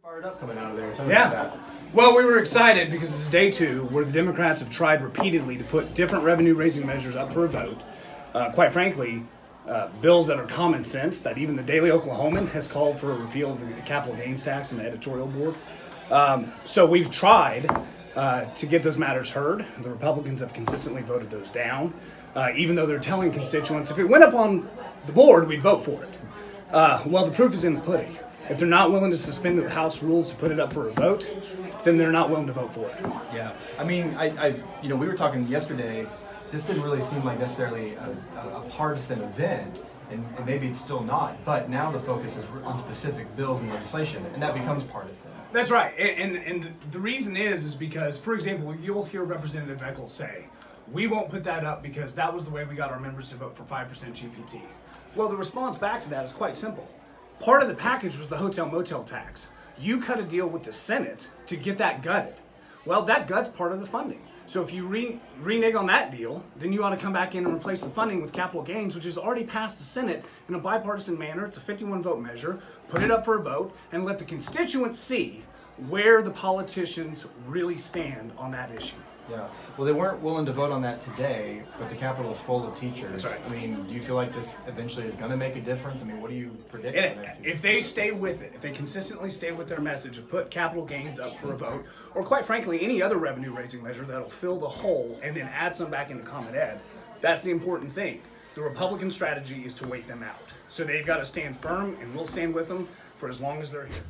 Fired up coming out of there. Yeah. Well, we were excited because this is day two where the Democrats have tried repeatedly to put different revenue-raising measures up for a vote. Quite frankly, bills that are common sense, that even the Daily Oklahoman has called for a repeal of the capital gains tax in the editorial board. So we've tried to get those matters heard. The Republicans have consistently voted those down, even though they're telling constituents if it went up on the board, we'd vote for it. Well, the proof is in the pudding. If they're not willing to suspend the House rules to put it up for a vote, then they're not willing to vote for it. Yeah, I mean, we were talking yesterday. This didn't really seem like necessarily a partisan event, and maybe it's still not. But now the focus is on specific bills and legislation, and that becomes partisan. That's right, and the reason is because, for example, you'll hear Representative Eccles say, "We won't put that up because that was the way we got our members to vote for 5% GPT." Well, the response back to that is quite simple. Part of the package was the hotel motel tax. You cut a deal with the Senate to get that gutted. Well, that gut's part of the funding. So if you renege on that deal, then you ought to come back in and replace the funding with capital gains, which has already passed the Senate in a bipartisan manner. It's a 51-vote measure. Put it up for a vote and let the constituents see where the politicians really stand on that issue. Yeah. Well, they weren't willing to vote on that today, but the Capitol is full of teachers. That's right. I mean, do you feel like this eventually is going to make a difference? I mean, what do you predict? If they stay with it, if they consistently stay with their message of put capital gains up for a vote, or quite frankly, any other revenue-raising measure that'll fill the hole and then add some back into Common Ed, that's the important thing. The Republican strategy is to wait them out. So they've got to stand firm, and we'll stand with them for as long as they're here.